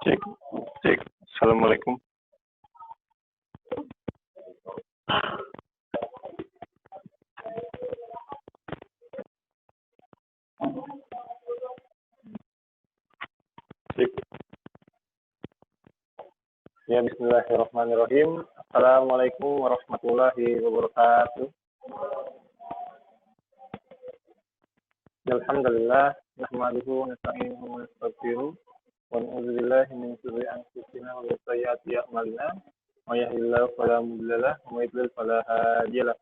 Cek, cek. Assalamualaikum. Cek. Ya, bismillahirrahmanirrahim. Assalamualaikum warahmatullahi wabarakatuh. Alhamdulillah, nahmaduhu wa nasta'inuhu wa nastaghfiruh. Wa na'udzu billahi min syururi anfusina wa min sayyiati a'malina. May yahdihillahu fala mudilla lahu wa may yudlil fala hadiya lahu.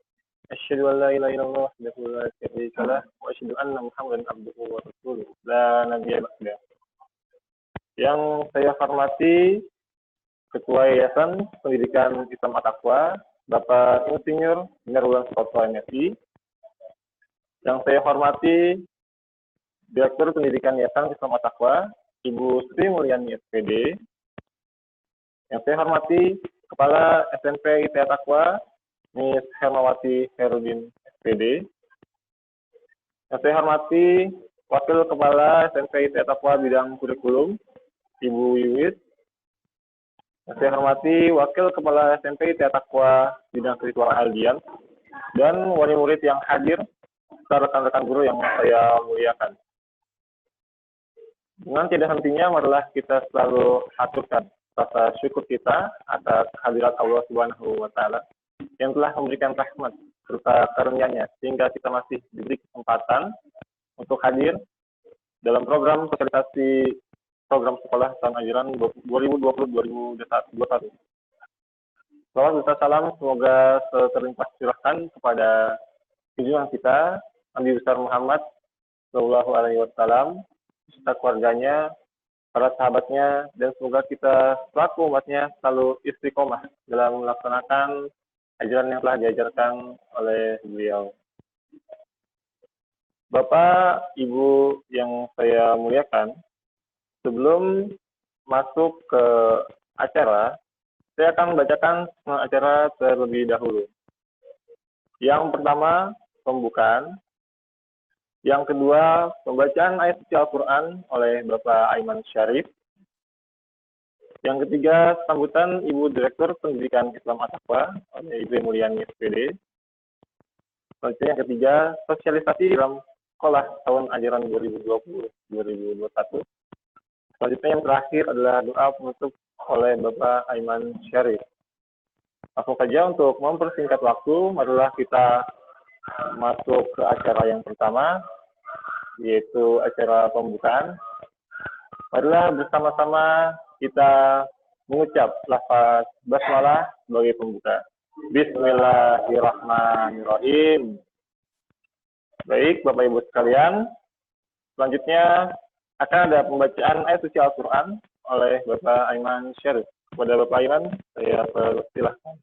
Asyhadu an la ilaha illallah wahdahu la syarika lahu wa asyhadu anna Muhammadan abduhu wa rasuluh. La nabiyya ba'da. Yang saya hormati Ketua Yayasan Pendidikan Islam At-Taqwa, Bapak Insinyur Nurul Sakoto MSI. Yang saya hormati Direktur Pendidikan Yayasan Islam At-Taqwa, Ibu Sri Mulyani SPD. Yang saya hormati Kepala SMP ITE At-Taqwa, Miss Hermawati Herudin SPD. Yang saya hormati Wakil Kepala SMP ITE At-Taqwa Bidang Kurikulum, Ibu Wiwit. Yang saya hormati Wakil Kepala SMP ITE At-Taqwa Bidang Spiritual Aldian, dan wali murid yang hadir, serta rekan-rekan guru yang saya muliakan. Dengan tidak hentinya, marilah kita selalu haturkan rasa syukur kita atas kehadirat Allah Subhanahu wa Ta'ala yang telah memberikan rahmat serta karunia-Nya sehingga kita masih diberi kesempatan untuk hadir dalam program sosialisasi program sekolah tahun ajaran 2020-2021. Salawat serta salam semoga terlimpah curahkan kepada junjungan kita Nabi besar Muhammad Sallallahu Alaihi Wasallam, serta keluarganya, para sahabatnya, dan semoga kita selaku umatnya selalu istiqomah dalam melaksanakan ajaran yang telah diajarkan oleh beliau. Bapak, Ibu yang saya muliakan, sebelum masuk ke acara, saya akan membacakan acara terlebih dahulu. Yang pertama, pembukaan. Yang kedua, pembacaan ayat suci Al-Quran oleh Bapak Aiman Syarif. Yang ketiga, sambutan Ibu Direktur Pendidikan Islam At-Taqwa oleh Ibu Mulyani SPD. Selanjutnya yang ketiga, sosialisasi dalam sekolah tahun ajaran 2020-2021. Selanjutnya yang terakhir adalah doa penutup oleh Bapak Aiman Syarif. Langsung saja untuk mempersingkat waktu, marilah kita masuk ke acara yang pertama, yaitu acara pembukaan. Marilah bersama-sama kita mengucap lafaz basmalah sebagai pembuka. Bismillahirrahmanirrahim. Baik, Bapak Ibu sekalian, selanjutnya akan ada pembacaan ayat suci Al-Quran oleh Bapak Aiman Syarif. Kepada Bapak Aiman, saya persilahkan.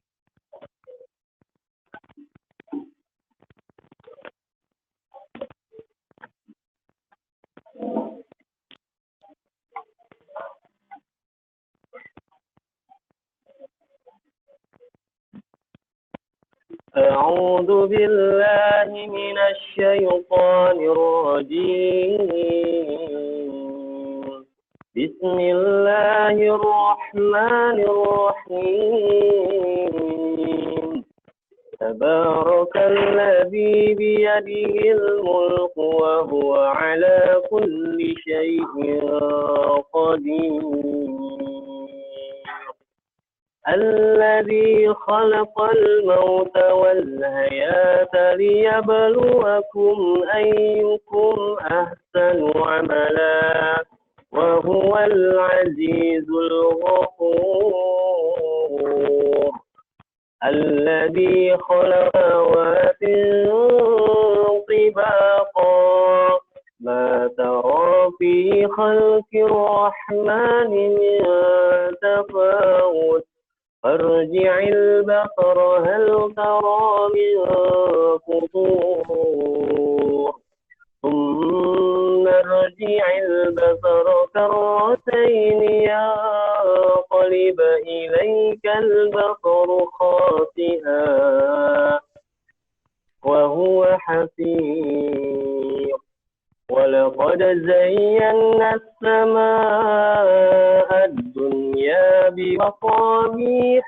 أعوذ بالله من الشيطان الرجيم. بسم الله الرحمن الرحيم. تبارك الذي بيده الملك وهو على كل شيء قدير. الذي خلق الموت والحياة ليبلوكم أيكم أحسن عملا وهو العزيز الغفور. الذي خلق سماوات طباقا ما ترى في خلق الرحمن من تفاوت فارجع البصر هل ترى من فطور ثم ارجع البصر كرتين ينقلب إليك البصر خاسئا وهو حسير ولقد زينا السماء الدنيا بمصابيح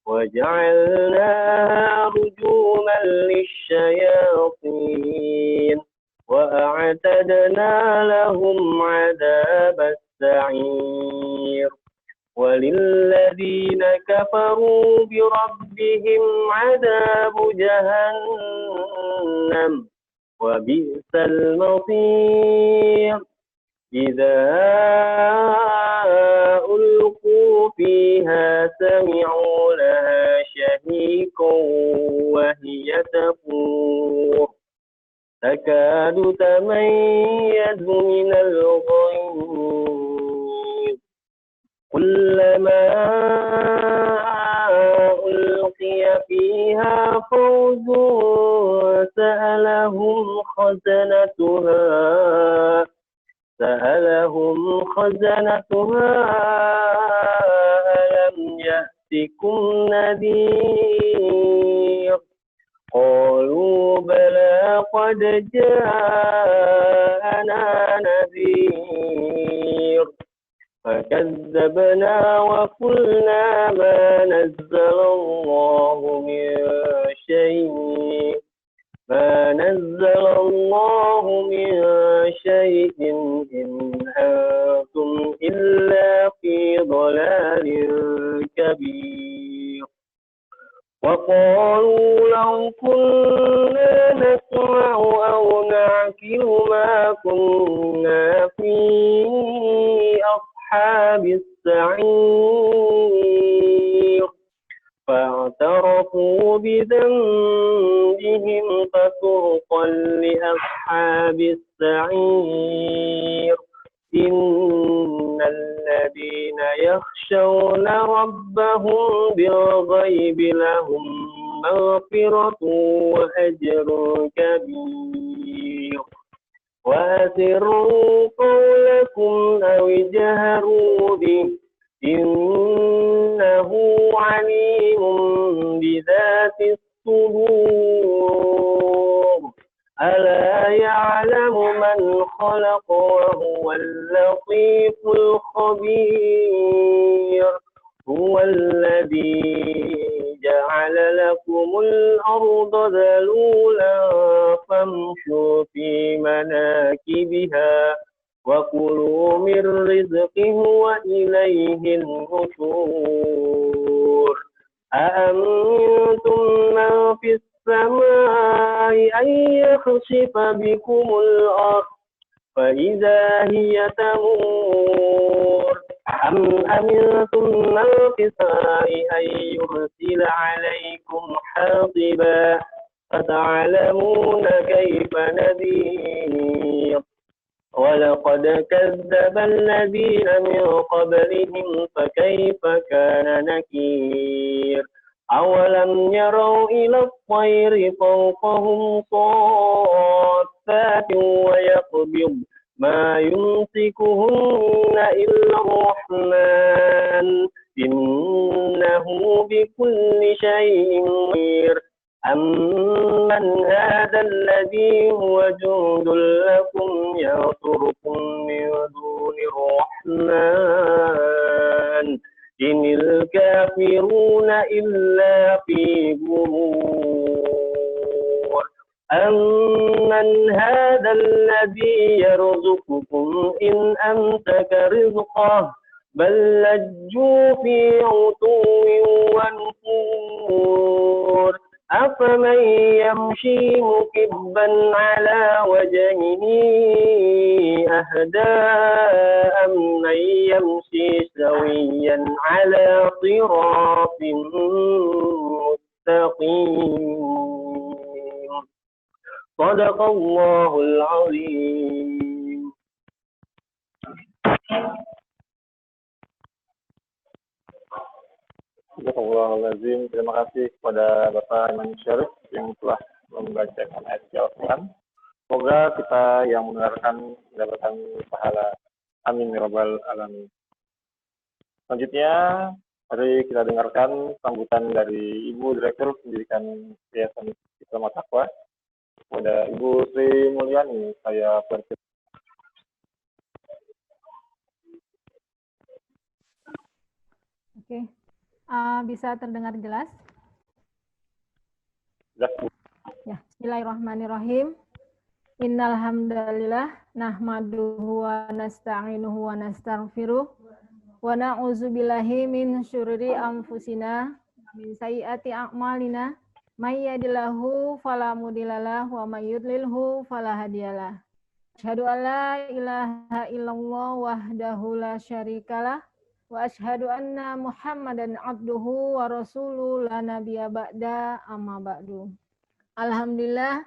وجعلناها رجوما للشياطين وأعتدنا لهم عذاب السعير وللذين كفروا بربهم عذاب جهنم وبئس المصير إذا ألقوا فيها سمعوا لها شهيقا وهي تفور تكاد تميز من الغيظ كلما ألقي فيها فوج سألهم خزنتها ألم يأتكم نذير قالوا بلى قد جاءنا نذير فكذبنا وقلنا ما نزل الله من شيء إن أنتم إلا في ضلال كبير وقالوا لو كنا نسمع أو نعقل ما كنا في أصحاب السعير فاعترفوا بذنبهم فسحقا لأصحاب السعير إن الذين يخشون ربهم بالغيب لهم مغفرة وأجر كبير وأسروا قولكم أو اجهروا به إنه عليم بذات الصدور ألا يعلم من خلق وهو اللطيف الخبير هو الذي جعل لكم الأرض ذلولا فامشوا في مناكبها وكلوا من رزقه وإليه النشور أأمنتم من في السماء أن يخسف بكم الأرض فإذا هي تمور أم أمنتم من في السماء أن يرسل عليكم حاصبا فتعلمون كيف نذير ولقد كذب الذين من قبلهم فكيف كان نكير أولم يروا إلى الطير فوقهم صافات ويقبض ما يمسكهن إلا الرحمن إنه بكل شيء بصير أمن هذا الذي هو جند لكم ينصركم من دون الرحمن إن الكافرون إلا في غرور أمن هذا الذي يرزقكم إن أمسك رزقه بل لجوا في عتو ونفور أفمن يمشي مكبا على وجهه أهدى أمن يمشي سويا على صراط مستقيم صدق الله العظيم. Astagfirullahaladzim. Terima kasih kepada Bapak Imam Syarif yang telah membacakan ayat Al-Quran. Semoga kita yang mendengarkan mendapatkan pahala. Amin ya rabbal alamin. Selanjutnya, mari kita dengarkan sambutan dari Ibu Direktur Pendidikan Yayasan Islam Taqwa, Pada Ibu Sri Mulyani, saya persilakan. Oke, bisa terdengar jelas? Ya, bismillahirrahmanirrahim. Innal hamdalillah nahmaduhu wa nasta'inuhu wa nastaghfiruh wa na'udzubillahi min syururi anfusina min sayyiati a'malina may yahdihillahu fala mudhillalah wa may yudlilhu fala hadiyalah. Asyhadu an la ilaha illallah wahdahu la syarikalah wa asyhadu anna Muhammadan abduhu wa rasuluhu la nabiyya ba'da amma ba'du. Alhamdulillah,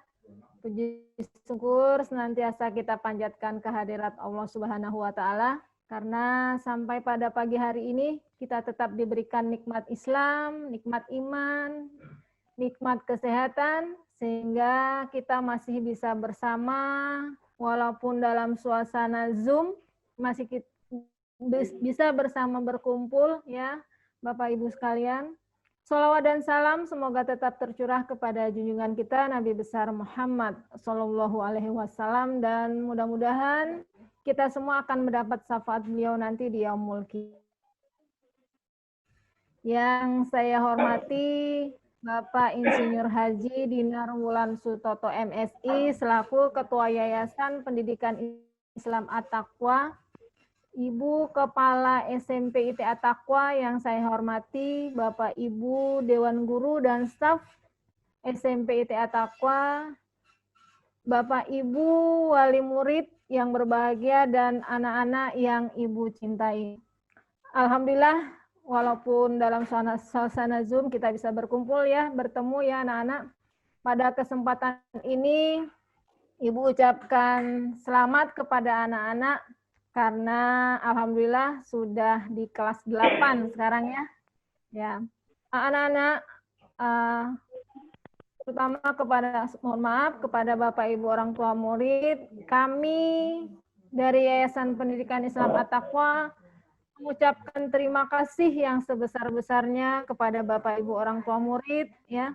puji syukur senantiasa kita panjatkan kehadirat Allah Subhanahu wa taala karena sampai pada pagi hari ini kita tetap diberikan nikmat Islam, nikmat iman, nikmat kesehatan sehingga kita masih bisa bersama walaupun dalam suasana Zoom masih bisa bersama berkumpul ya Bapak Ibu sekalian. Sholawat dan salam semoga tetap tercurah kepada junjungan kita Nabi besar Muhammad Sallallahu Alaihi Wasallam dan mudah-mudahan kita semua akan mendapat syafaat beliau nanti di Yaumul Qiyamah. Yang saya hormati Bapak Insinyur Haji Dinar Wulan Sutoto MSI selaku Ketua Yayasan Pendidikan Islam At-Taqwa, Ibu Kepala SMP ITA Taqwa yang saya hormati, Bapak Ibu Dewan Guru dan staf SMP ITA Taqwa, Bapak Ibu wali murid yang berbahagia dan anak-anak yang Ibu cintai. Alhamdulillah, walaupun dalam suasana Zoom kita bisa berkumpul ya, bertemu ya anak-anak. Pada kesempatan ini, Ibu ucapkan selamat kepada anak-anak karena alhamdulillah sudah di kelas 8 sekarang ya. Ya. Anak-anak terutama mohon maaf kepada Bapak Ibu orang tua murid, kami dari Yayasan Pendidikan Islam At-Taqwa mengucapkan terima kasih yang sebesar-besarnya kepada Bapak Ibu orang tua murid ya.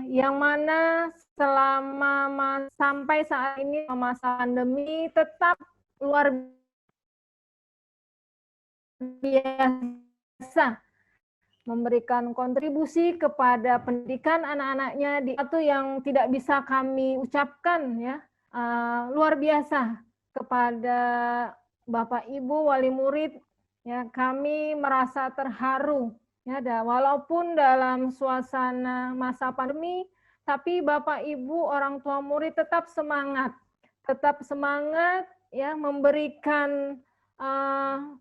Yang mana selama sampai saat ini masa pandemi tetap luar biasa memberikan kontribusi kepada pendidikan anak-anaknya di satu yang tidak bisa kami ucapkan ya, luar biasa kepada Bapak Ibu wali murid ya, kami merasa terharu ya, walaupun dalam suasana masa pandemi tapi Bapak Ibu orang tua murid tetap semangat ya memberikan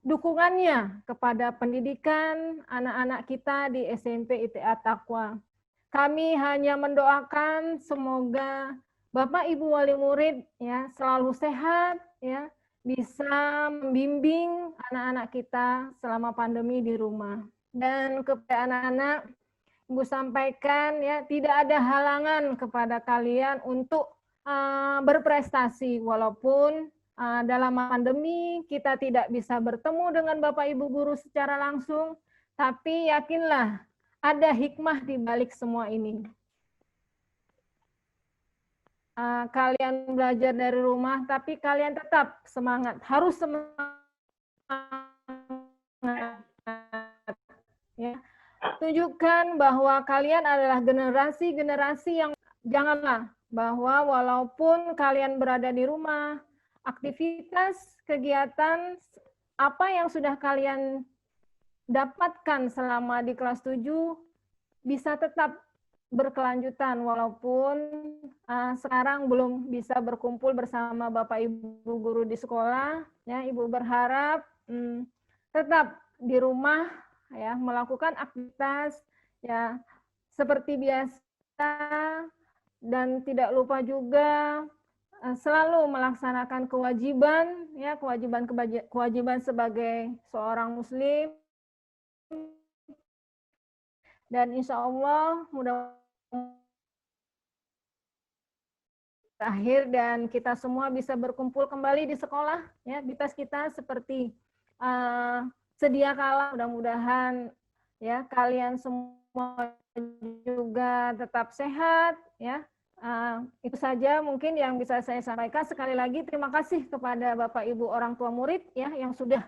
dukungannya kepada pendidikan anak-anak kita di SMP ITA Taqwa. Kami hanya mendoakan semoga Bapak Ibu wali murid ya selalu sehat ya, bisa membimbing anak-anak kita selama pandemi di rumah. Dan kepada anak-anak Ibu sampaikan ya, tidak ada halangan kepada kalian untuk berprestasi walaupun dalam pandemi kita tidak bisa bertemu dengan Bapak Ibu guru secara langsung, tapi yakinlah ada hikmah di balik semua ini. Kalian belajar dari rumah, tapi kalian tetap semangat, harus semangat. Ya. Tunjukkan bahwa kalian adalah generasi-generasi yang janganlah bahwa walaupun kalian berada di rumah, aktivitas, kegiatan, apa yang sudah kalian dapatkan selama di kelas 7 bisa tetap berkelanjutan walaupun sekarang belum bisa berkumpul bersama Bapak Ibu guru di sekolah ya. Ibu berharap tetap di rumah ya melakukan aktivitas ya seperti biasa dan tidak lupa juga selalu melaksanakan kewajiban ya, kewajiban sebagai seorang muslim, dan insya Allah mudah akhir dan kita semua bisa berkumpul kembali di sekolah ya, aktivitas kita seperti sedia kala. Mudah-mudahan ya kalian semua juga tetap sehat ya, Itu saja mungkin yang bisa saya sampaikan. Sekali lagi terima kasih kepada Bapak Ibu orang tua murid ya yang sudah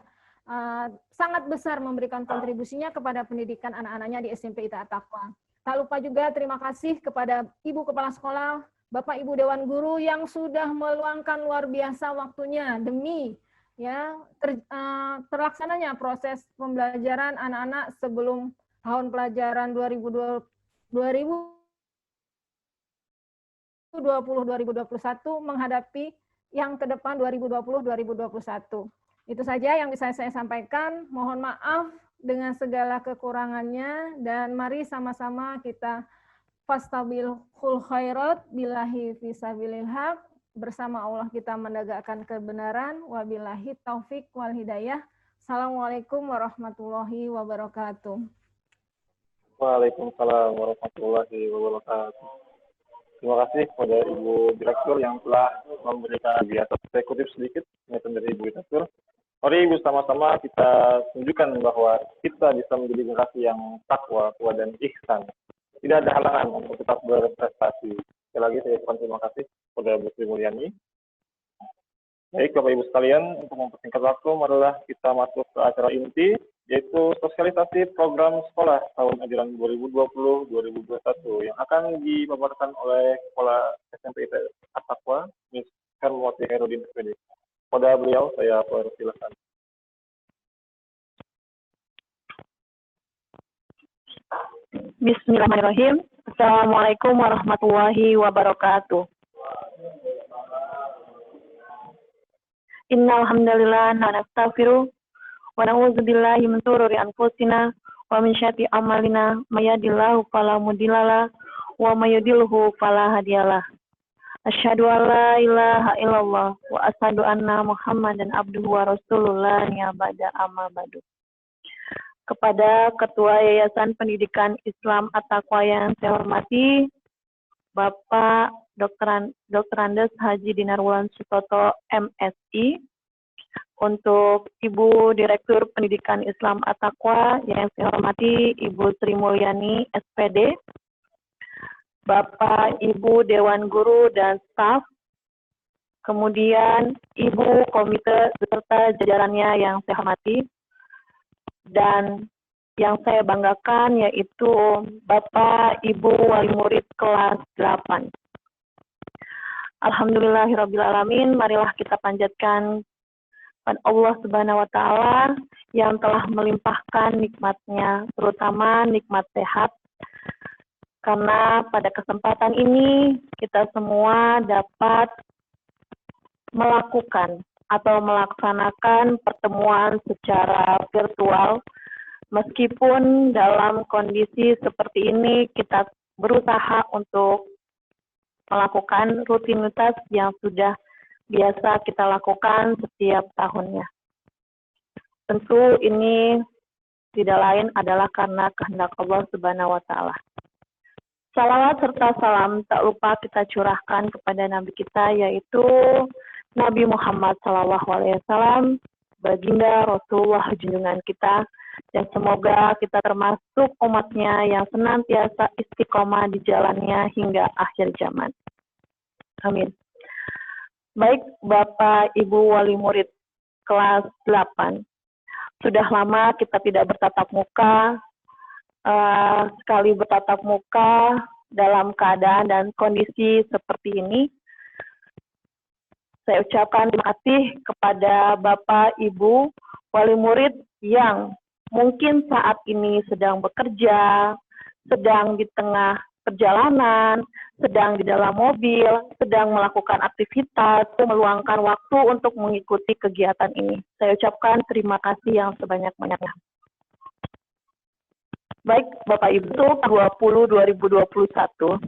sangat besar memberikan kontribusinya kepada pendidikan anak-anaknya di SMP ITA Taqwa. Tak lupa juga terima kasih kepada Ibu Kepala Sekolah, Bapak Ibu Dewan Guru yang sudah meluangkan luar biasa waktunya demi terlaksananya proses pembelajaran anak-anak sebelum tahun pelajaran 2020-2021 menghadapi yang ke depan 2020-2021. Itu saja yang bisa saya sampaikan. Mohon maaf dengan segala kekurangannya dan mari sama-sama kita fastabilul khairat billahi fisabilil haq. Bersama Allah kita menegakkan kebenaran. Wabillahi taufik wal hidayah. Assalamualaikum warahmatullahi wabarakatuh. Waalaikumsalam warahmatullahi wabarakatuh. Terima kasih kepada Ibu Direktur yang telah memberikan biasa. Saya kutip sedikit dari Ibu Direktur. Mari Ibu sama-sama kita tunjukkan bahwa kita bisa menjadi generasi yang takwa, dan ihsan. Tidak ada halangan untuk tetap berprestasi. Sekali lagi saya ucapkan terima kasih kepada Bu Sri Mulyani. Baik Bapak Ibu sekalian, untuk mempersingkat waktu, marilah kita masuk ke acara inti, yaitu sosialisasi program sekolah tahun ajaran 2020-2021 yang akan dipaparkan oleh Kepala SMP ITA Taqwa, Ms. Hermawati Herudin SPD. Pada beliau saya persilakan. Bismillahirrahmanirrahim. Assalamualaikum warahmatullahi wabarakatuh. Innal hamdalillah nastaghfiruh wa na'udzu billahi min shururi anfusina wa min syarri a'malina may yahdihillahu fala mudhillalah wa may yudhlilhu fala hadiyalah. Asyhadu an la ilaha illallah wa asyhadu anna Muhammadan abduhu wa rasulullah ya ba'da amma ba'du. Kepada Ketua Yayasan Pendidikan Islam At-Taqwa yang saya hormati, Bapak Dr. Andes Haji Dinar Wulan Sutoto MSI, untuk Ibu Direktur Pendidikan Islam At-Taqwa yang saya hormati Ibu Sri Mulyani SPD, Bapak Ibu Dewan Guru dan staf, kemudian Ibu Komite beserta jajarannya yang saya hormati, dan yang saya banggakan yaitu Bapak Ibu Wali Murid kelas 8. Alhamdulillahirrabbilalamin, marilah kita panjatkan kepada Allah Subhanahu wa Ta'ala yang telah melimpahkan nikmatnya, terutama nikmat sehat, karena pada kesempatan ini kita semua dapat melakukan atau melaksanakan pertemuan secara virtual. Meskipun dalam kondisi seperti ini kita berusaha untuk melakukan rutinitas yang sudah biasa kita lakukan setiap tahunnya. Tentu ini tidak lain adalah karena kehendak Allah Subhanahu wa Ta'ala. Salawat serta salam tak lupa kita curahkan kepada Nabi kita, yaitu Nabi Muhammad SAW, baginda Rasulullah junjungan kita, dan semoga kita termasuk umatnya yang senantiasa istiqomah di jalannya hingga akhir zaman. Amin. Baik Bapak Ibu Wali Murid kelas 8, sudah lama kita tidak bertatap muka, sekali bertatap muka dalam keadaan dan kondisi seperti ini. Saya ucapkan terima kasih kepada Bapak Ibu Wali Murid yang mungkin saat ini sedang bekerja, sedang di tengah perjalanan, sedang di dalam mobil, sedang melakukan aktivitas, meluangkan waktu untuk mengikuti kegiatan ini. Saya ucapkan terima kasih yang sebanyak-banyaknya. Baik, Bapak Ibu, 2020-2021,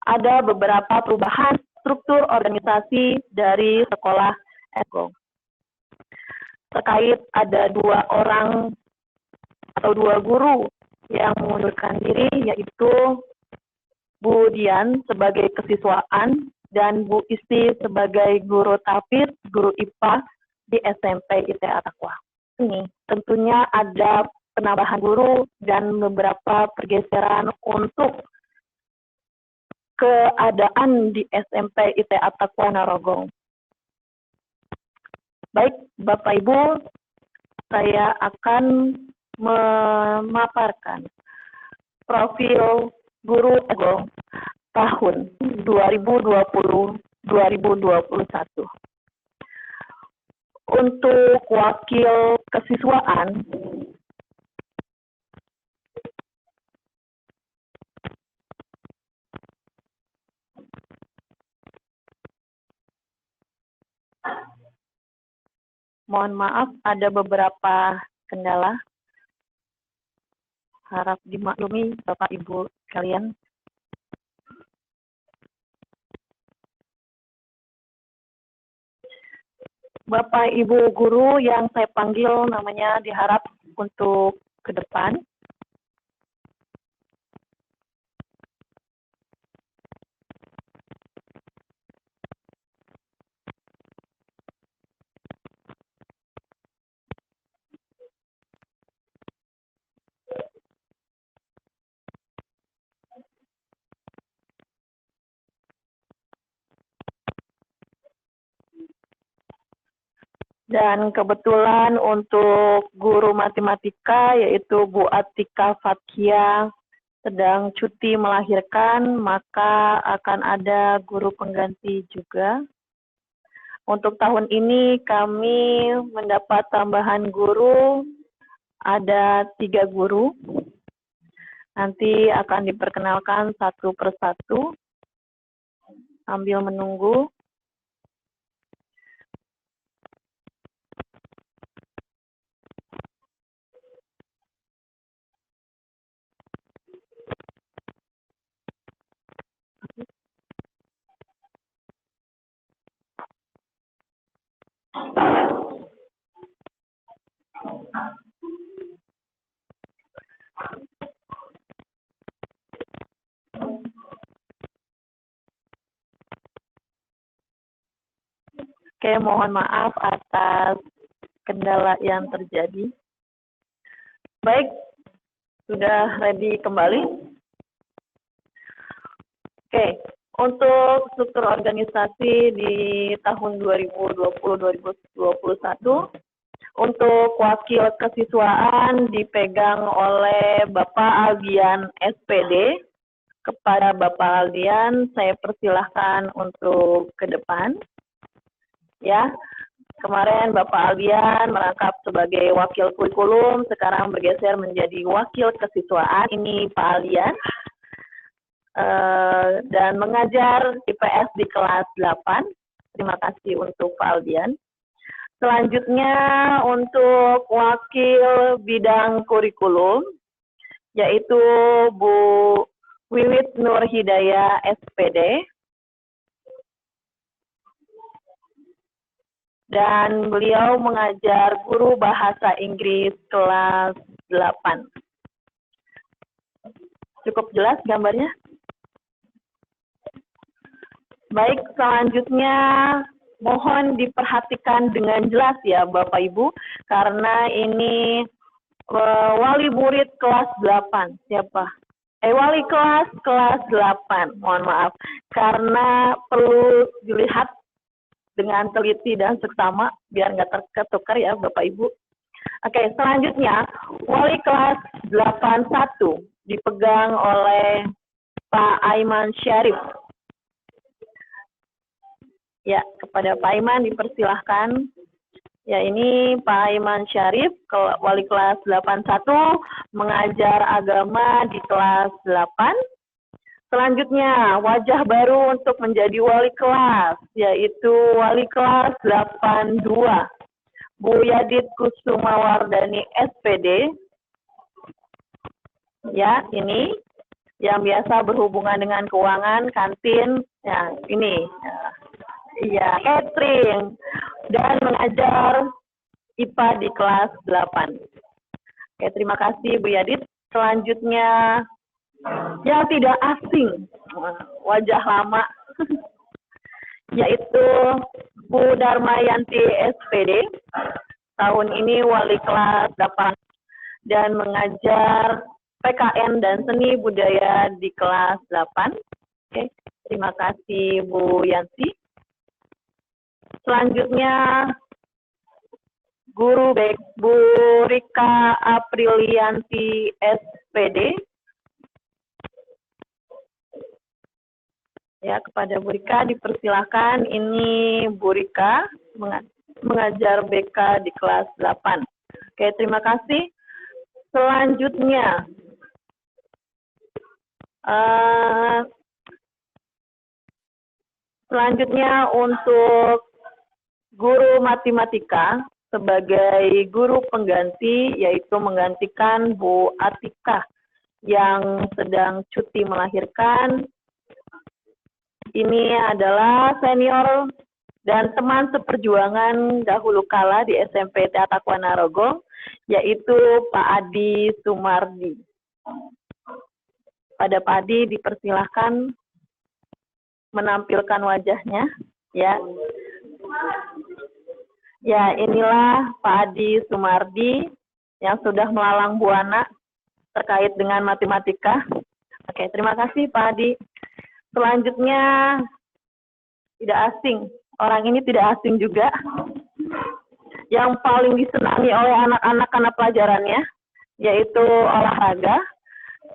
ada beberapa perubahan struktur organisasi dari sekolah Eko. Terkait ada 2 orang atau 2 guru yang mengundurkan diri, yaitu Bu Dian sebagai kesiswaan dan Bu Isti sebagai guru tafsir, guru IPA di SMP ITA Taqwa. Ini tentunya ada penambahan guru dan beberapa pergeseran untuk keadaan di SMP ITA Taqwa Narogong. Baik, Bapak Ibu, saya akan memaparkan profil guru tahun 2020-2021. Untuk wakil kesiswaan, mohon maaf ada beberapa kendala. Harap dimaklumi Bapak Ibu sekalian. Bapak Ibu guru yang saya panggil namanya diharap untuk ke depan. Dan kebetulan untuk guru matematika yaitu Bu Atika Fathia sedang cuti melahirkan, maka akan ada guru pengganti juga. Untuk tahun ini kami mendapat tambahan guru, ada 3 guru. Nanti akan diperkenalkan satu persatu sambil menunggu. Oke, mohon maaf atas kendala yang terjadi. Baik, sudah ready kembali. Oke, untuk struktur organisasi di tahun 2020-2021, untuk wakil kesiswaan dipegang oleh Bapak Aldian SPD. Kepada Bapak Aldian, saya persilahkan untuk ke depan. Ya, kemarin Bapak Aldian merangkap sebagai wakil kurikulum, sekarang bergeser menjadi wakil kesiswaan. Ini Pak Aldian. Dan mengajar IPS di kelas 8. Terima kasih untuk Pak Aldian. Selanjutnya untuk wakil bidang kurikulum, yaitu Bu Wiwit Nur Hidayah SPD. Dan beliau mengajar guru bahasa Inggris kelas 8. Cukup jelas gambarnya? Baik, selanjutnya mohon diperhatikan dengan jelas ya Bapak Ibu, karena ini wali murid kelas 8. Siapa? Wali kelas 8, mohon maaf. Karena perlu dilihat dengan teliti dan seksama biar nggak terketukar ya Bapak Ibu. Oke, selanjutnya wali kelas 81 dipegang oleh Pak Aiman Syarif. Ya, kepada Pak Aiman dipersilahkan. Ya, ini Pak Aiman Syarif, wali kelas 81, mengajar agama di kelas 8. Selanjutnya, wajah baru untuk menjadi wali kelas, yaitu wali kelas 82, Bu Yadit Kusumawardani SPD. Ya, ini yang biasa berhubungan dengan keuangan, kantin, ya ini. Ya, catering, dan mengajar IPA di kelas 8. Oke, terima kasih Bu Yadit. Selanjutnya, yang tidak asing, wajah lama, yaitu Bu Darmayanti SPD, tahun ini wali kelas 8 dan mengajar PKN dan seni budaya di kelas 8. Oke, terima kasih Bu Yanti. Selanjutnya Guru Bu Rika Aprilianti SPD. Ya, kepada Bu Rika dipersilahkan. Ini Bu Rika mengajar BK di kelas 8. Oke, terima kasih. Selanjutnya untuk guru matematika sebagai guru pengganti, yaitu menggantikan Bu Atika yang sedang cuti melahirkan. Ini adalah senior dan teman seperjuangan dahulu kala di SMP Takwa Narogong, yaitu Pak Adi Sumardi. Pada Pak Adi dipersilahkan menampilkan wajahnya, ya. Ya, inilah Pak Adi Sumardi yang sudah melalang buana terkait dengan matematika. Oke, terima kasih Pak Adi. Selanjutnya tidak asing, orang ini tidak asing juga, yang paling disenangi oleh anak-anak karena pelajarannya, yaitu olahraga.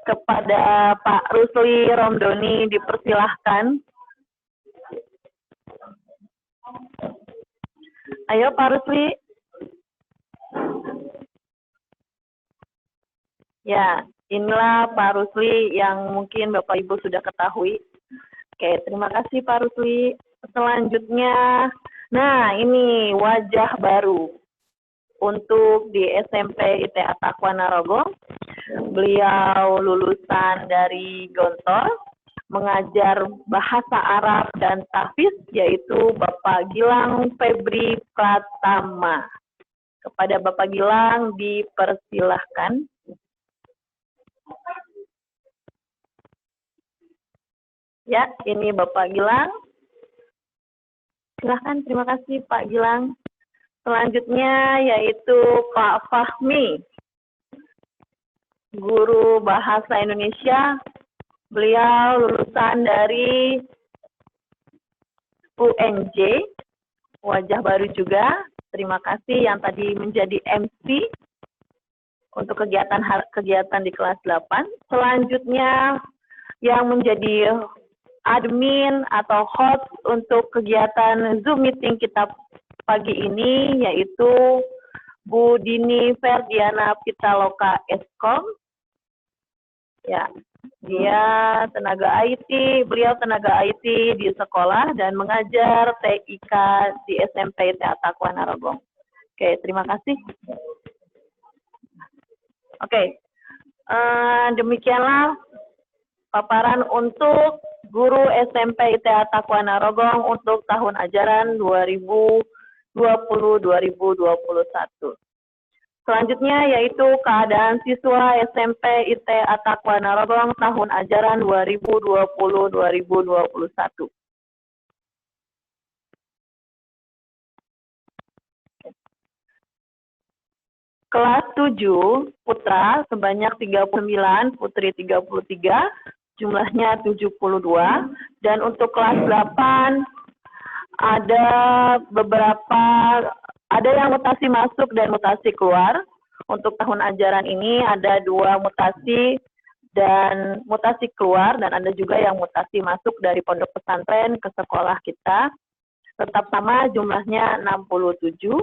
Kepada Pak Rusli Romdoni dipersilahkan. Ayo Pak Rusli. Ya, inilah Pak Rusli yang mungkin Bapak Ibu sudah ketahui. Oke, terima kasih Pak Rusli. Selanjutnya, nah ini wajah baru untuk di SMP ITA Takwa Narogong. Beliau lulusan dari Gontor, mengajar bahasa Arab dan tahfiz, yaitu Bapak Gilang Febri Pratama. Kepada Bapak Gilang dipersilahkan. Ya, ini Bapak Gilang. Silahkan, terima kasih Pak Gilang. Selanjutnya yaitu Pak Fahmi, guru bahasa Indonesia. Beliau lulusan dari UNJ, wajah baru juga. Terima kasih yang tadi menjadi MC untuk kegiatan di kelas 8. Selanjutnya yang menjadi admin atau host untuk kegiatan Zoom meeting kita pagi ini, yaitu Bu Dini Ferdiana Pitaloka Eskom. Ya, dia beliau tenaga IT di sekolah dan mengajar TIK di SMP ITA Takwa Narogong. Oke, terima kasih. Oke, demikianlah paparan untuk guru SMP ITA Takwa Narogong untuk tahun ajaran 2020-2021. Selanjutnya yaitu keadaan siswa SMP ITA Takwa Narogong tahun ajaran 2020-2021. Kelas 7 putra sebanyak 39, putri 33, jumlahnya 72, dan untuk kelas 8 ada yang mutasi masuk dan mutasi keluar. Untuk tahun ajaran ini ada 2 mutasi dan mutasi keluar, dan ada juga yang mutasi masuk dari pondok pesantren ke sekolah kita. Tetap sama, jumlahnya 67.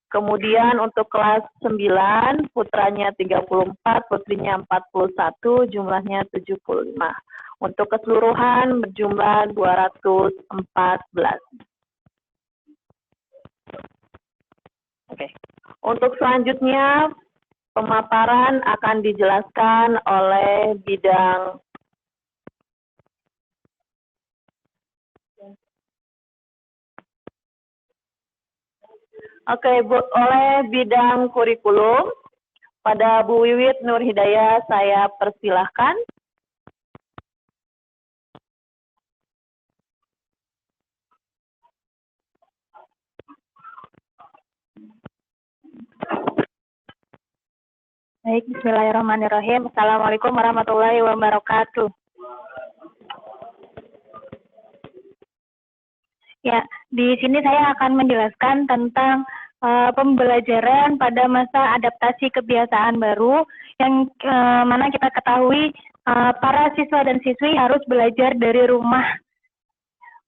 Kemudian untuk kelas 9, putranya 34, putrinya 41, jumlahnya 75. Untuk keseluruhan berjumlah 214. Oke. Untuk selanjutnya, pemaparan akan dijelaskan oleh bidang oleh bidang kurikulum. Pada Bu Wiwit Nur Hidayah saya persilahkan. Baik, bismillahirrahmanirrahim. Assalamualaikum warahmatullahi wabarakatuh. Ya, di sini saya akan menjelaskan tentang pembelajaran pada masa adaptasi kebiasaan baru yang mana kita ketahui para siswa dan siswi harus belajar dari rumah.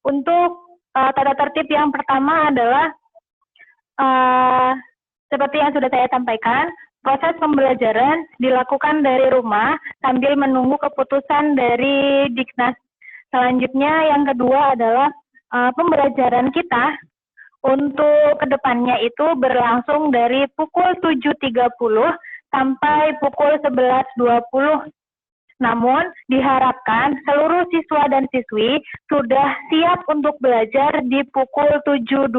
Untuk tata tertib yang pertama adalah seperti yang sudah saya sampaikan, proses pembelajaran dilakukan dari rumah sambil menunggu keputusan dari Diknas. Selanjutnya yang kedua adalah pembelajaran kita untuk kedepannya itu berlangsung dari pukul 7.30 sampai pukul 11.20. Namun diharapkan seluruh siswa dan siswi sudah siap untuk belajar di pukul 7.20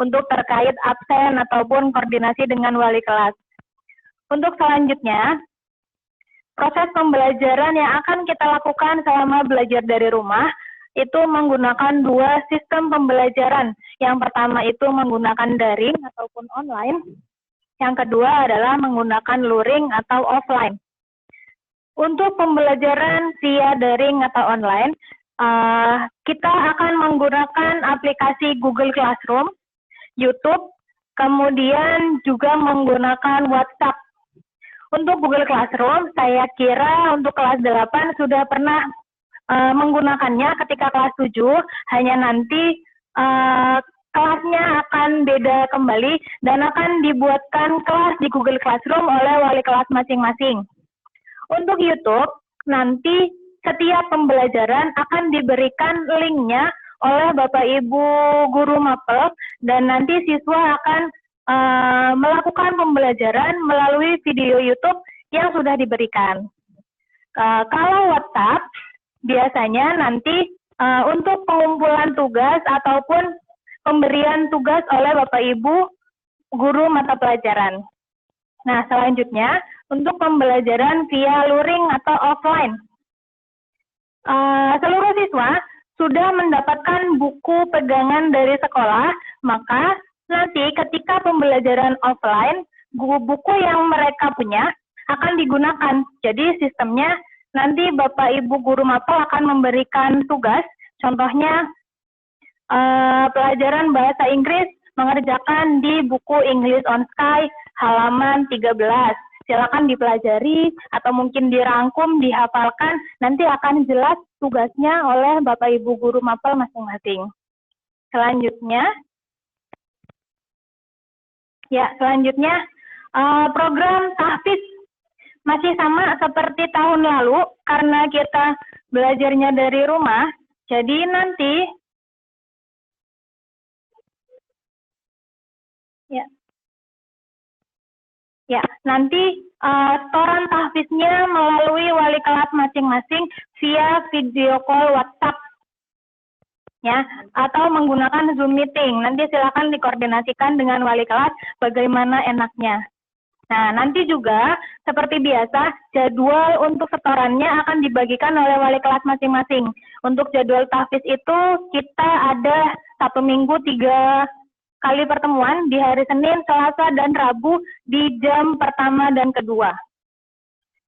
untuk terkait absen ataupun koordinasi dengan wali kelas. Untuk selanjutnya, proses pembelajaran yang akan kita lakukan selama belajar dari rumah itu menggunakan dua sistem pembelajaran. Yang pertama itu menggunakan daring ataupun online. Yang kedua adalah menggunakan luring atau offline. Untuk pembelajaran via daring atau online, kita akan menggunakan aplikasi Google Classroom, YouTube, kemudian juga menggunakan WhatsApp. Untuk Google Classroom, saya kira untuk kelas 8 sudah pernah menggunakannya ketika kelas 7, hanya nanti kelasnya akan beda kembali dan akan dibuatkan kelas di Google Classroom oleh wali kelas masing-masing. Untuk YouTube, nanti setiap pembelajaran akan diberikan linknya oleh Bapak Ibu Guru Mapel dan nanti siswa akan melakukan pembelajaran melalui video YouTube yang sudah diberikan. Kalau WhatsApp, biasanya nanti untuk pengumpulan tugas ataupun pemberian tugas oleh Bapak Ibu Guru mata pelajaran. Nah, selanjutnya untuk pembelajaran via luring atau offline. Seluruh siswa sudah mendapatkan buku pegangan dari sekolah, maka nanti ketika pembelajaran offline, buku yang mereka punya akan digunakan. Jadi sistemnya nanti Bapak Ibu Guru Mapel akan memberikan tugas, contohnya pelajaran bahasa Inggris mengerjakan di buku English on Sky halaman 13. Silakan dipelajari atau mungkin dirangkum, dihafalkan, nanti akan jelas tugasnya oleh Bapak Ibu Guru Mapel masing-masing. Selanjutnya, program tahfiz masih sama seperti tahun lalu karena kita belajarnya dari rumah. Jadi nanti setoran tahfiznya melalui wali kelas masing-masing via video call WhatsApp. Ya, atau menggunakan Zoom meeting. Nanti silakan dikoordinasikan dengan wali kelas bagaimana enaknya. Nah, nanti juga seperti biasa, jadwal untuk setorannya akan dibagikan oleh wali kelas masing-masing. Untuk jadwal tahfiz itu kita ada 1 minggu 3 kali pertemuan di hari Senin, Selasa, dan Rabu di jam pertama dan kedua.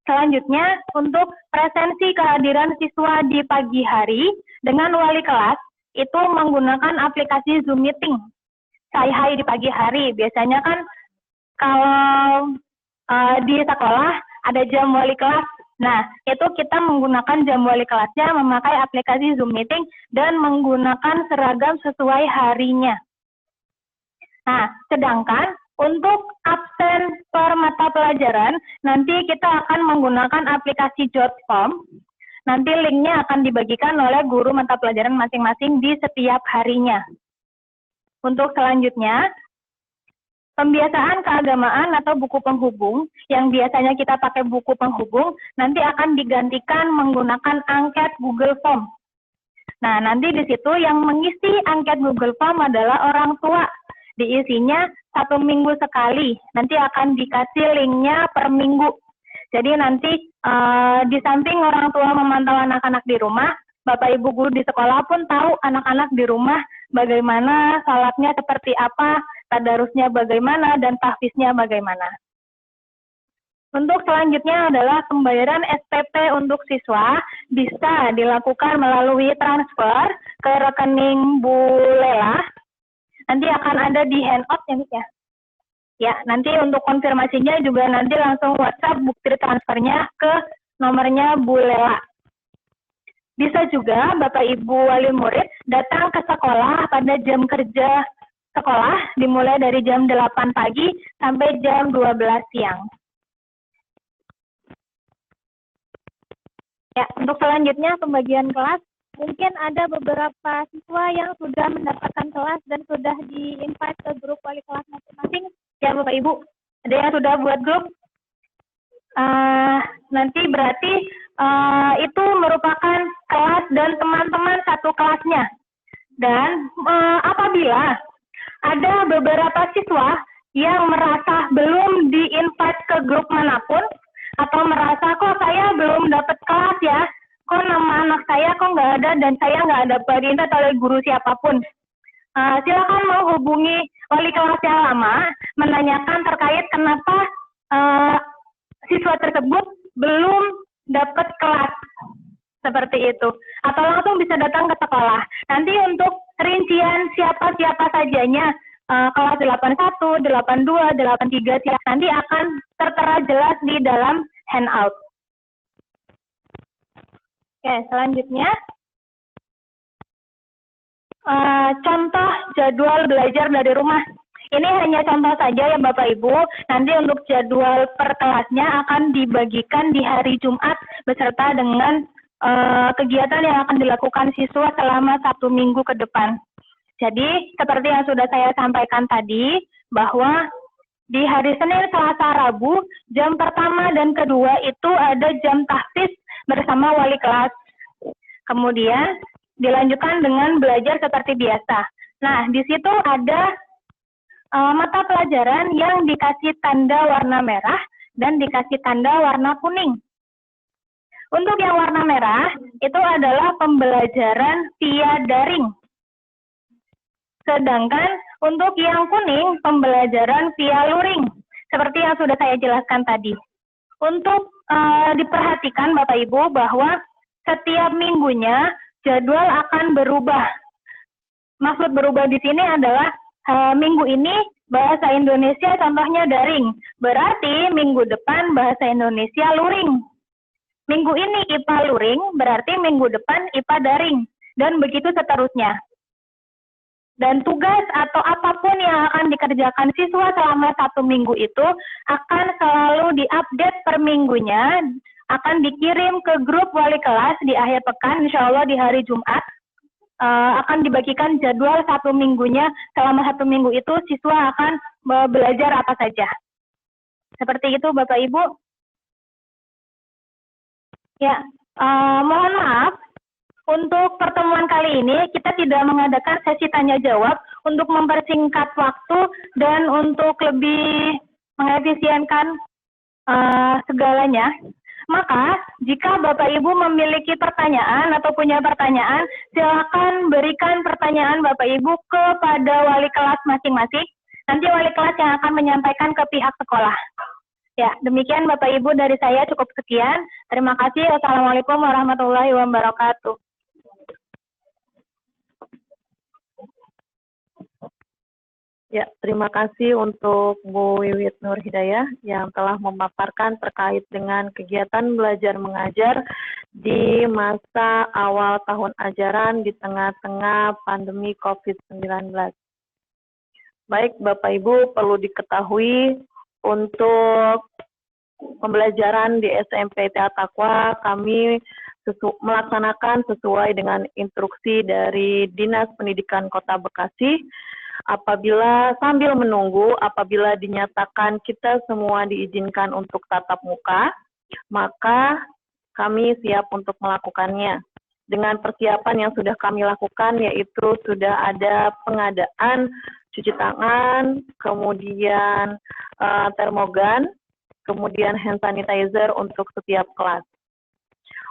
Selanjutnya, untuk presensi kehadiran siswa di pagi hari dengan wali kelas, itu menggunakan aplikasi Zoom Meeting. Hai di pagi hari, biasanya kan kalau di sekolah ada jam wali kelas. Nah, itu kita menggunakan jam wali kelasnya, memakai aplikasi Zoom Meeting, dan menggunakan seragam sesuai harinya. Nah, sedangkan untuk absen per mata pelajaran, nanti kita akan menggunakan aplikasi Jotform. Nanti linknya akan dibagikan oleh guru mata pelajaran masing-masing di setiap harinya. Untuk selanjutnya, pembiasaan keagamaan atau buku penghubung, yang biasanya kita pakai buku penghubung, nanti akan digantikan menggunakan angket Google Form. Nah, nanti di situ yang mengisi angket Google Form adalah orang tua. Diisinya 1 minggu sekali, nanti akan dikasih linknya per minggu. Jadi nanti di samping orang tua memantau anak-anak di rumah, Bapak Ibu guru di sekolah pun tahu anak-anak di rumah bagaimana salatnya seperti apa, tadarusnya bagaimana, dan tahfiznya bagaimana. Untuk selanjutnya adalah pembayaran SPP untuk siswa bisa dilakukan melalui transfer ke rekening Bu Lela. Nanti akan ada di handout ya, Miss ya. Ya, nanti untuk konfirmasinya juga nanti langsung WhatsApp bukti transfernya ke nomornya Bu Lela. Bisa juga Bapak Ibu wali murid datang ke sekolah pada jam kerja sekolah dimulai dari jam 8 pagi sampai jam 12 siang. Ya, untuk selanjutnya pembagian kelas, mungkin ada beberapa siswa yang sudah mendapatkan kelas dan sudah di-invite ke grup wali kelas masing-masing. Ya Bapak Ibu, ada yang sudah buat grup? Nanti berarti itu merupakan kelas dan teman-teman satu kelasnya. Dan apabila ada beberapa siswa yang merasa belum di-invite ke grup manapun, atau merasa kok saya belum dapat kelas ya, kok nama anak saya kok nggak ada dan saya nggak dapat invite oleh guru siapapun. Silakan menghubungi wali kelas yang lama, menanyakan terkait kenapa siswa tersebut belum dapat kelas seperti itu. Atau langsung bisa datang ke sekolah. Nanti untuk rincian siapa-siapa sajanya, kelas 81, 82, 83, nanti akan tertera jelas di dalam handout. Oke, selanjutnya. Contoh jadwal belajar dari rumah. Ini hanya contoh saja ya Bapak Ibu. Nanti untuk jadwal per kelasnya akan dibagikan di hari Jumat beserta dengan kegiatan yang akan dilakukan siswa selama 1 minggu ke depan. Jadi seperti yang sudah saya sampaikan tadi, bahwa di hari Senin, Selasa, Rabu, jam pertama dan kedua itu ada jam tahfiz bersama wali kelas. Kemudian dilanjutkan dengan belajar seperti biasa. Nah, di situ ada mata pelajaran yang dikasih tanda warna merah dan dikasih tanda warna kuning. Untuk yang warna merah, itu adalah pembelajaran via daring. Sedangkan untuk yang kuning, pembelajaran via luring, seperti yang sudah saya jelaskan tadi. Untuk diperhatikan Bapak Ibu bahwa setiap minggunya jadwal akan berubah. Maksud berubah di sini adalah minggu ini bahasa Indonesia contohnya daring, berarti minggu depan bahasa Indonesia luring. Minggu ini IPA luring, berarti minggu depan IPA daring, dan begitu seterusnya. Dan tugas atau apapun yang akan dikerjakan siswa selama 1 minggu itu akan selalu diupdate per minggunya, akan dikirim ke grup wali kelas di akhir pekan, insya Allah di hari Jumat, akan dibagikan jadwal 1 minggunya, selama 1 minggu itu siswa akan belajar apa saja. Seperti itu Bapak Ibu. Ya, mohon maaf. Untuk pertemuan kali ini, kita tidak mengadakan sesi tanya-jawab untuk mempersingkat waktu dan untuk lebih mengefisienkan segalanya. Maka, jika Bapak Ibu memiliki pertanyaan atau punya pertanyaan, silakan berikan pertanyaan Bapak Ibu kepada wali kelas masing-masing. Nanti wali kelas yang akan menyampaikan ke pihak sekolah. Ya, demikian Bapak Ibu dari saya, cukup sekian. Terima kasih. Wassalamualaikum warahmatullahi wabarakatuh. Ya, terima kasih untuk Bu Wiwit Nur Hidayah yang telah memaparkan terkait dengan kegiatan belajar mengajar di masa awal tahun ajaran di tengah-tengah pandemi COVID-19. Baik, Bapak Ibu, perlu diketahui untuk pembelajaran di SMP TA Taqwa kami melaksanakan sesuai dengan instruksi dari Dinas Pendidikan Kota Bekasi. Apabila sambil menunggu, apabila dinyatakan kita semua diizinkan untuk tatap muka, maka kami siap untuk melakukannya. Dengan persiapan yang sudah kami lakukan, yaitu sudah ada pengadaan cuci tangan, kemudian termogan, kemudian hand sanitizer untuk setiap kelas.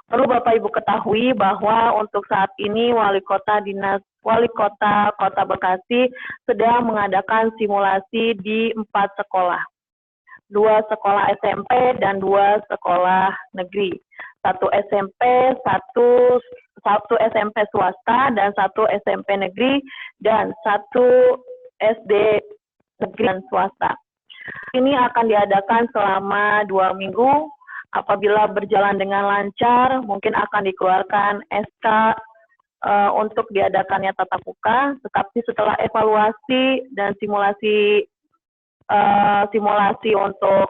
Perlu Bapak Ibu ketahui bahwa untuk saat ini Wali Kota Kota Bekasi sedang mengadakan simulasi di 4 sekolah. 2 sekolah SMP dan 2 sekolah negeri. 1 SMP, 1 SMP swasta dan 1 SMP negeri dan 1 SD negeri dan swasta. Ini akan diadakan selama 2 minggu. Apabila berjalan dengan lancar, mungkin akan dikeluarkan SK untuk diadakannya tatap muka. Tetapi setelah evaluasi dan simulasi untuk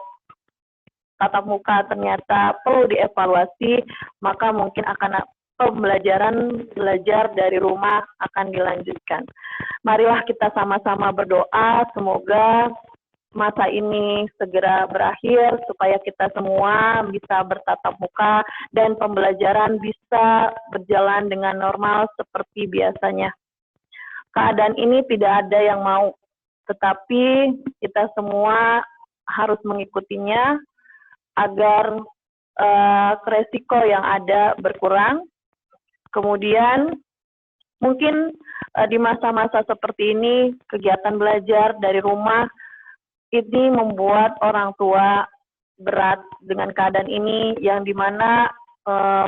tatap muka ternyata perlu dievaluasi, maka mungkin akan pembelajaran belajar dari rumah akan dilanjutkan. Marilah kita sama-sama berdoa, semoga masa ini segera berakhir supaya kita semua bisa bertatap muka dan pembelajaran bisa berjalan dengan normal seperti biasanya. Keadaan ini tidak ada yang mau, tetapi kita semua harus mengikutinya agar resiko yang ada berkurang. Kemudian mungkin di masa-masa seperti ini kegiatan belajar dari rumah ini membuat orang tua berat dengan keadaan ini, yang dimana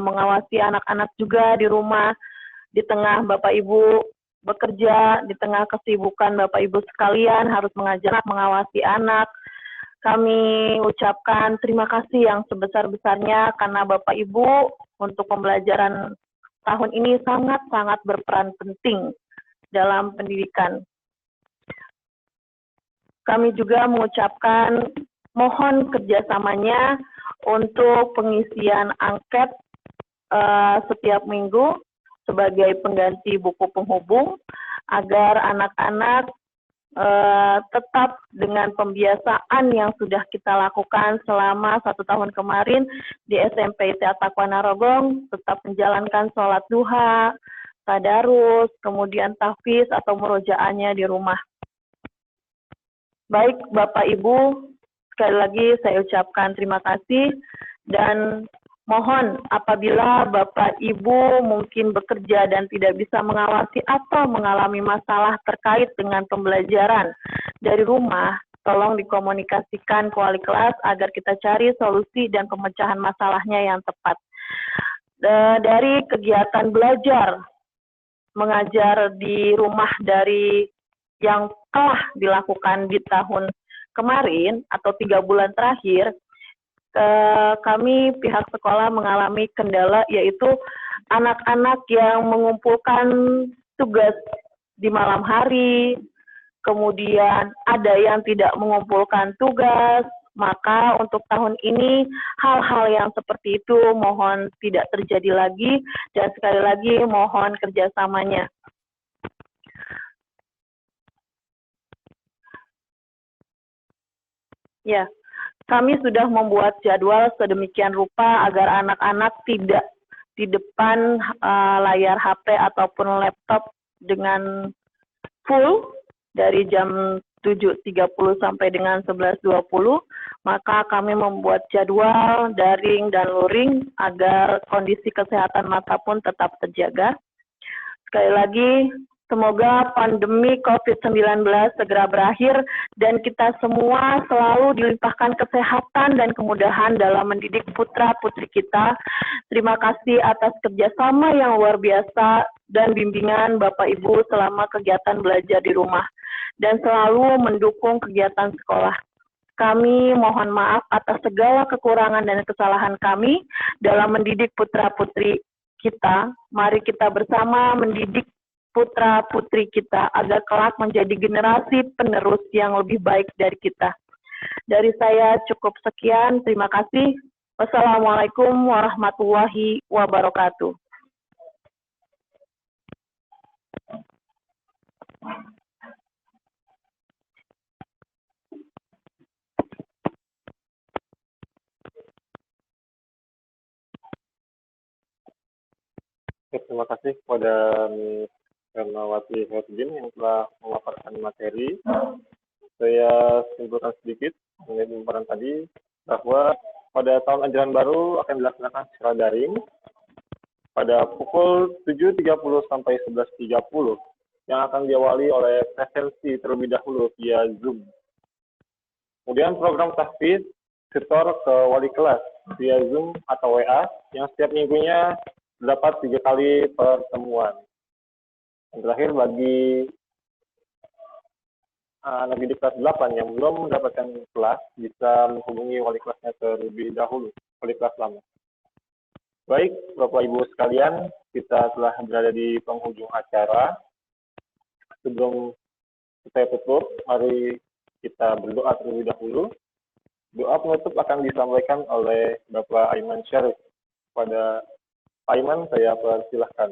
mengawasi anak-anak juga di rumah, di tengah Bapak Ibu bekerja, di tengah kesibukan Bapak Ibu sekalian harus mengajar, mengawasi anak. Kami ucapkan terima kasih yang sebesar-besarnya karena Bapak Ibu untuk pembelajaran tahun ini sangat-sangat berperan penting dalam pendidikan. Kami juga mengucapkan mohon kerjasamanya untuk pengisian angket setiap minggu sebagai pengganti buku penghubung agar anak-anak tetap dengan pembiasaan yang sudah kita lakukan selama 1 tahun kemarin di SMP Taqwa Narogong, tetap menjalankan sholat duha, tadarus, kemudian tahfiz atau murojaahnya di rumah. Baik Bapak Ibu, sekali lagi saya ucapkan terima kasih dan mohon apabila Bapak Ibu mungkin bekerja dan tidak bisa mengawasi atau mengalami masalah terkait dengan pembelajaran dari rumah, tolong dikomunikasikan ke wali kelas agar kita cari solusi dan pemecahan masalahnya yang tepat. Dari kegiatan belajar mengajar di rumah dari yang telah dilakukan di tahun kemarin atau 3 bulan terakhir, kami pihak sekolah mengalami kendala, yaitu anak-anak yang mengumpulkan tugas di malam hari, kemudian ada yang tidak mengumpulkan tugas. Maka untuk tahun ini hal-hal yang seperti itu mohon tidak terjadi lagi, dan sekali lagi mohon kerjasamanya. Ya, kami sudah membuat jadwal sedemikian rupa agar anak-anak tidak di depan layar HP ataupun laptop dengan full dari jam 7.30 sampai dengan 11.20. Maka kami membuat jadwal daring dan luring agar kondisi kesehatan mata pun tetap terjaga. Sekali lagi, semoga pandemi COVID-19 segera berakhir dan kita semua selalu dilimpahkan kesehatan dan kemudahan dalam mendidik putra-putri kita. Terima kasih atas kerjasama yang luar biasa dan bimbingan Bapak Ibu selama kegiatan belajar di rumah dan selalu mendukung kegiatan sekolah. Kami mohon maaf atas segala kekurangan dan kesalahan kami dalam mendidik putra-putri kita. Mari kita bersama mendidik putra-putri kita agar kelak menjadi generasi penerus yang lebih baik dari kita. Dari saya cukup sekian, terima kasih. Wassalamualaikum warahmatullahi wabarakatuh. Terima kasih kepada Ms. Hermawati Herjin yang telah memaparkan materi. Saya simpulkan sedikit mengenai pemaparan tadi bahwa pada tahun ajaran baru akan dilaksanakan secara daring pada pukul 7.30 sampai 11.30 yang akan diawali oleh presensi terlebih dahulu via Zoom. Kemudian program tahfiz setor ke wali kelas via Zoom atau WA yang setiap minggunya terdapat 3 kali pertemuan. Yang terakhir bagi anak didik kelas 8 yang belum mendapatkan kelas bisa menghubungi wali kelasnya terlebih dahulu, wali kelas lama. Baik, Bapak Ibu sekalian, kita telah berada di penghujung acara. Sebelum saya tutup, mari kita berdoa terlebih dahulu. Doa penutup akan disampaikan oleh Bapak Aiman Syarif. Pada Pak Aiman, saya persilahkan.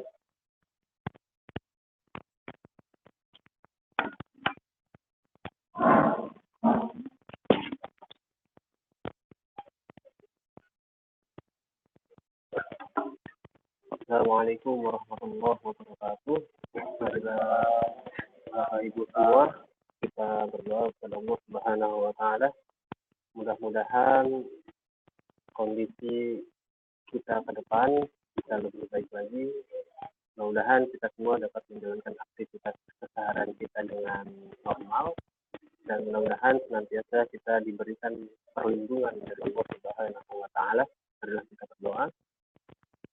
Assalamualaikum warahmatullahi wabarakatuh. Bapak Ibu semua, kita berdoa kepada Allah Subhanahu wa taala. Mudah-mudahan kondisi kita ke depan bisa lebih baik lagi. Mudah-mudahan kita semua dapat menjalankan aktivitas keseharian kita dengan normal, dan mudah-mudahan senantiasa kita diberikan perlindungan dari Allah Subhanahu wa taala. Adalah kita berdoa.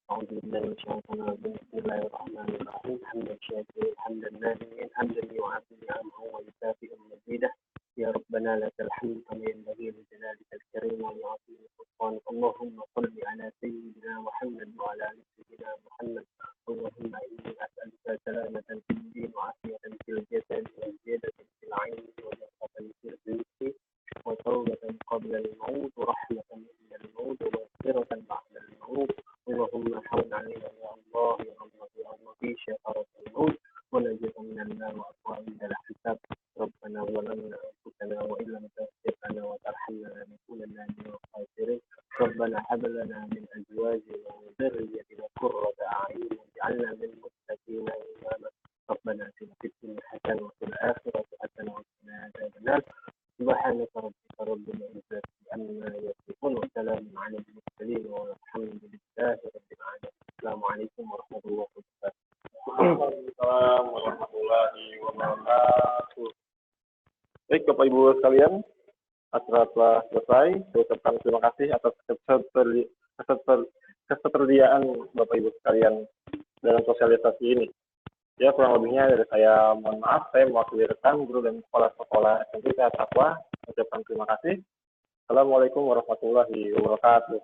Bismillahirrahmanirrahim. Hamdan syakirin, hamdan nadirin, hamdan yu'afi ni'amahu wa yukafi'u mazidah. Ya Rabbana lakal hamdu kama yanbaghi li jalalikal karim wa li'azimi sultanik. Allahumma shalli ala sayyidina Muhammad wa ala ali sayyidina Muhammad. Allahumma inni as'aluka salamatan fid din wa afiyatan fil jasad wa ziyadatan fil 'ilmi wa barokatan fil rizqi wa tawbatan qabla al-maut wa rahmatan inda al-maut wa maghfiratan ba'da al-maut. اللهم حول علينا يا الله يا الله يا الله في شفرة الموت ونجنا من النار وأطوار من الحساب. ربنا ظلمنا أنفسنا وإن لم تغفر لنا وترحمنا لنكونن من الخاسرين. ربنا هب لنا من أزواجنا وذريتنا قرة أعين واجعلنا للمتقين إماما. ربنا آتنا في الدنيا حسنة وفي الآخرة حسنة وقنا عذاب النار. سبحانك ربك رب العزة عما يصفون وسلام على المرسلين والحمد لله رب العالمين. السلام عليكم ورحمة الله وبركاته. Waalaikumsalam warahmatullahi wabarakatuh. Baik, Bapak Ibu sekalian, acara telah selesai. Saya ucapkan terima kasih atas ketersediaan Bapak Ibu sekalian dalam sosialisasi ini. Ya, kurang lebihnya dari saya mohon maaf. Saya mewakili rekan, guru, dan kepala sekolah SMP Sehat Taqwa. Ucapkan terima kasih. Assalamualaikum warahmatullahi wabarakatuh.